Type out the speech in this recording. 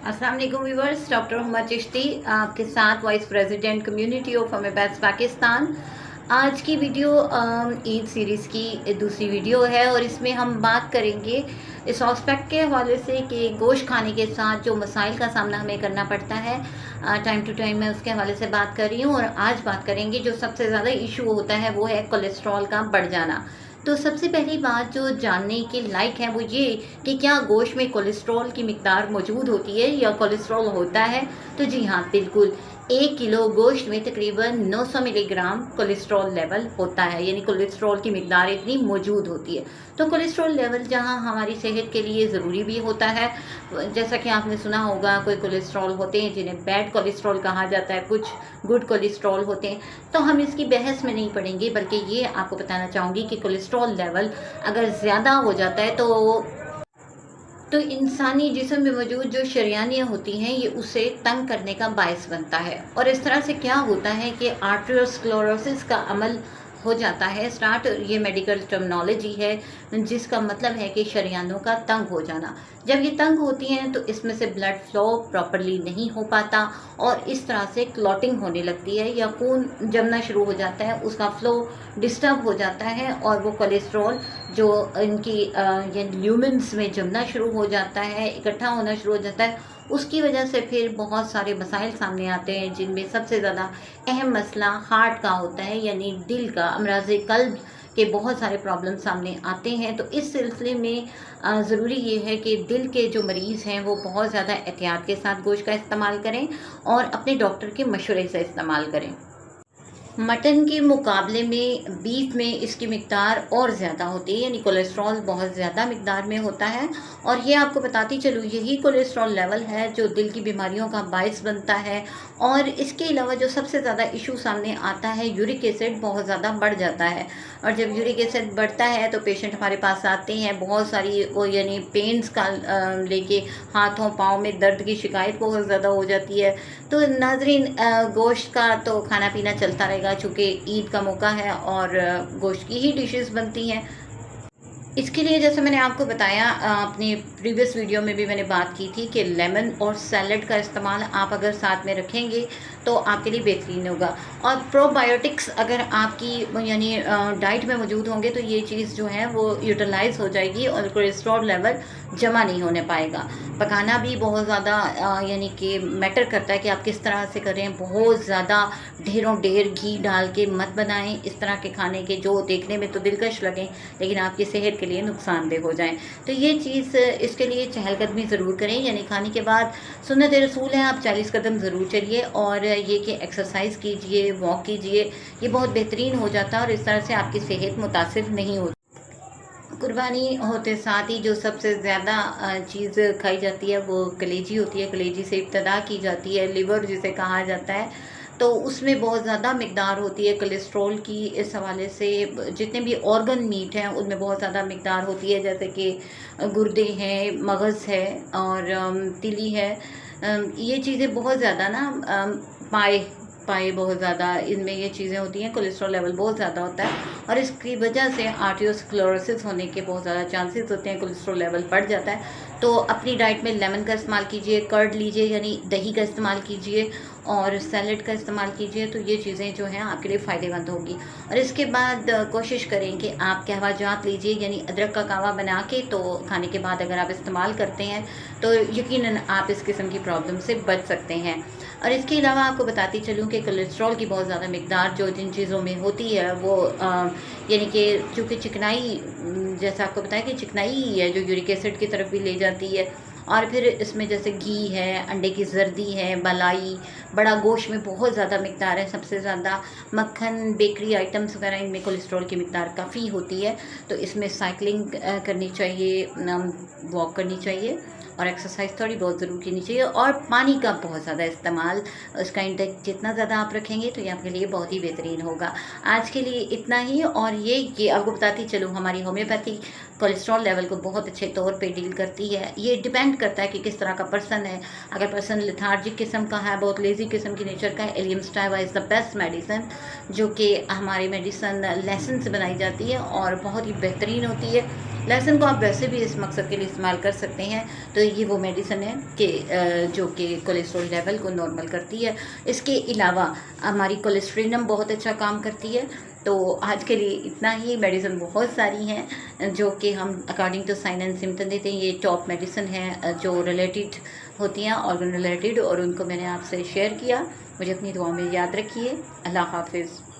अस्सलाम वालेकुम viewers, doctor Huma Chishti आपके साथ vice president community of homeopaths Pakistan. आज की वीडियो ईद सीरीज़ की दूसरी वीडियो है और इसमें हम बात करेंगे इस एस्पेक्ट के हवाले से कि गोश्त खाने के साथ जो मसाइल का सामना हमें करना पड़ता है टाइम टू टाइम, मैं उसके हवाले से बात कर रही हूँ। और आज बात करेंगे जो सबसे ज़्यादा इशू होता है वो है कोलेस्ट्रॉल का बढ़ जाना। तो सबसे पहली बात जो जानने के लायक है वो ये कि क्या गोश्त में कोलेस्ट्रॉल की मिकदार मौजूद होती है या कोलेस्ट्रॉल होता है। तो जी हाँ, बिल्कुल 1 किलो गोश्त में तकरीबन 900 मिलीग्राम कोलेस्ट्रॉल लेवल होता है, यानी कोलेस्ट्रॉल की मिकदार इतनी मौजूद होती है। तो कोलेस्ट्रॉल लेवल जहाँ हमारी सेहत के लिए ज़रूरी भी होता है, जैसा कि आपने सुना होगा कोई कोलेस्ट्रॉल होते हैं जिन्हें बैड कोलेस्ट्रॉल कहा जाता है, कुछ गुड कोलेस्ट्रॉल होते हैं। तो हम इसकी बहस में नहीं पड़ेंगे, बल्कि ये आपको बताना चाहूँगी कि कोलेस्ट्रॉल लेवल अगर ज़्यादा हो जाता है तो इंसानी जिस्म में मौजूद जो शरियानियाँ होती हैं ये उसे तंग करने का बायस बनता है। और इस तरह से क्या होता है कि आर्टेरियोस्क्लेरोसिस का अमल हो जाता है स्टार्ट। ये मेडिकल टर्मिनोलॉजी है जिसका मतलब है कि शरियानों का तंग हो जाना। जब ये तंग होती हैं तो इसमें से ब्लड फ्लो प्रॉपरली नहीं हो पाता और इस तरह से क्लॉटिंग होने लगती है या खून जमना शुरू हो जाता है, उसका फ्लो डिस्टर्ब हो जाता है और वो कोलेस्ट्रॉल जो इनकी ल्यूमेंस में जमना शुरू हो जाता है, इकट्ठा होना शुरू हो जाता है। उसकी वजह से फिर बहुत सारे मसाइल सामने आते हैं, जिनमें सबसे ज़्यादा अहम मसला हार्ट का होता है, यानी दिल का, अमराज़े कल्ब के बहुत सारे प्रॉब्लम सामने आते हैं। तो इस सिलसिले में ज़रूरी ये है कि दिल के जो मरीज़ हैं वो बहुत ज़्यादा एहतियात के साथ गोश्त का इस्तेमाल करें और अपने डॉक्टर के मशवरे से इस्तेमाल करें। मटन के मुकाबले में बीफ में इसकी मिकदार और ज़्यादा होती है, यानी कोलेस्ट्रॉल बहुत ज़्यादा मिकदार में होता है। और ये आपको बताती चलूँ, यही कोलेस्ट्रॉल लेवल है जो दिल की बीमारियों का बायस बनता है। और इसके अलावा जो सबसे ज़्यादा इशू सामने आता है, यूरिक एसिड बहुत ज़्यादा बढ़ जाता है। और जब यूरिक एसिड बढ़ता है तो पेशेंट हमारे पास आते हैं बहुत सारी वो यानी पेन्स का लेके, हाथों पाँव में दर्द की शिकायत बहुत ज़्यादा हो जाती है। तो नाजरीन, गोश्त का तो खाना पीना चलता रहेगा चूँकि ईद का मौका है और गोश्त की ही डिशेस बनती हैं। इसके लिए जैसे मैंने आपको बताया अपनी प्रीवियस वीडियो में भी मैंने बात की थी कि लेमन और सैलड का इस्तेमाल आप अगर साथ में रखेंगे तो आपके लिए बेहतरीन होगा। और प्रोबायोटिक्स अगर आपकी यानी डाइट में मौजूद होंगे तो ये चीज़ जो है वो यूटिलाइज हो जाएगी और कोलेस्ट्रॉल लेवल जमा नहीं होने पाएगा। पकाना भी बहुत ज़्यादा यानी कि मैटर करता है कि आप किस तरह से करें। बहुत ज़्यादा ढेरों ढेर घी डाल के मत बनाएं इस तरह के खाने के जो देखने में तो दिलकश लगें लेकिन आपकी सेहत के लिए नुकसानदेह हो जाएं। तो ये चीज़, इसके लिए चहलकदमी ज़रूर करें, यानी खाने के बाद सुन्नत रसूल है आप 40 कदम ज़रूर चलिए। और ये कि एक्सरसाइज कीजिए, वॉक कीजिए, ये बहुत बेहतरीन हो जाता है और इस तरह से आपकी सेहत मुतासिर नहीं होती। कुर्बानी होते साथ ही जो सबसे ज़्यादा चीज़ खाई जाती है वो कलेजी होती है। कलेजी से इब्तदा की जाती है, लिवर जिसे कहा जाता है, तो उसमें बहुत ज़्यादा मिकदार होती है कोलेस्ट्रॉल की। इस हवाले से जितने भी ऑर्गन मीट हैं उनमें बहुत ज़्यादा मिकदार होती है, जैसे कि गुर्दे हैं, मगज़ है और तिली है। ये चीज़ें बहुत ज़्यादा ना, पाए बहुत ज़्यादा इनमें ये चीज़ें होती हैं। कोलेस्ट्रॉल लेवल बहुत ज़्यादा होता है और इसकी वजह से आर्टेरियोस्क्लेरोसिस होने के बहुत ज़्यादा चांसेस होते हैं, कोलेस्ट्रॉल लेवल बढ़ जाता है। तो अपनी डाइट में लेमन का इस्तेमाल कीजिए, कर्ड लीजिए यानी दही का इस्तेमाल कीजिए और सैलड का इस्तेमाल कीजिए, तो ये चीज़ें जो हैं आपके लिए फ़ायदेमंद होगी। और इसके बाद कोशिश करें कि आप कहवा जात लीजिए, यानी अदरक का कहवा बना के तो खाने के बाद अगर आप इस्तेमाल करते हैं तो यकीनन आप इस किस्म की प्रॉब्लम से बच सकते हैं। और इसके अलावा आपको बताती चलूँ कि कोलेस्ट्रॉल की बहुत ज़्यादा मिकदार जो जिन चीज़ों में होती है वो यानी कि चूँकि चिकनाई, जैसा आपको बताया कि चिकनाई ही है जो यूरिक एसिड की तरफ भी ले जाती है। और फिर इसमें जैसे घी है, अंडे की जर्दी है, मलाई, बड़ा गोश्त में बहुत ज़्यादा मिकदार है, सबसे ज़्यादा मक्खन, बेकरी आइटम्स वगैरह, इनमें कोलेस्ट्रॉल की मिकदार काफ़ी होती है। तो इसमें साइकिलिंग करनी चाहिए, वॉक करनी चाहिए और एक्सरसाइज थोड़ी बहुत ज़रूर करनी चाहिए। और पानी का बहुत ज़्यादा इस्तेमाल, उसका इंटेक जितना ज़्यादा आप रखेंगे तो ये आपके लिए बहुत ही बेहतरीन होगा। आज के लिए इतना ही। और ये आपको बताती चलूँ, हमारी होम्योपैथी कोलेस्ट्रॉल लेवल को बहुत अच्छे तौर पे डील करती है। ये डिपेंड करता है कि किस तरह का पर्सन है। अगर पर्सन लेथार्जिक किस्म का है, बहुत लेज़ी किस्म की नेचर का है, allium sativa is the best medicine, जो कि हमारी मेडिसिन लेसन से बनाई जाती है और बहुत ही बेहतरीन होती है। लहसुन को आप वैसे भी इस मकसद के लिए इस्तेमाल कर सकते हैं। तो ये वो मेडिसिन है कि जो कि कोलेस्ट्रॉल लेवल को नॉर्मल करती है। इसके अलावा हमारी कोलेस्ट्रिनम बहुत अच्छा काम करती है। तो आज के लिए इतना ही। मेडिसिन बहुत सारी हैं जो कि हम according to sign and symptom देते हैं। ये टॉप मेडिसिन है जो रिलेटेड होती हैं, ऑर्गन रिलेटेड, और उनको मैंने आपसे शेयर किया। मुझे अपनी दुआ में याद रखिए। अल्लाह हाफिज़।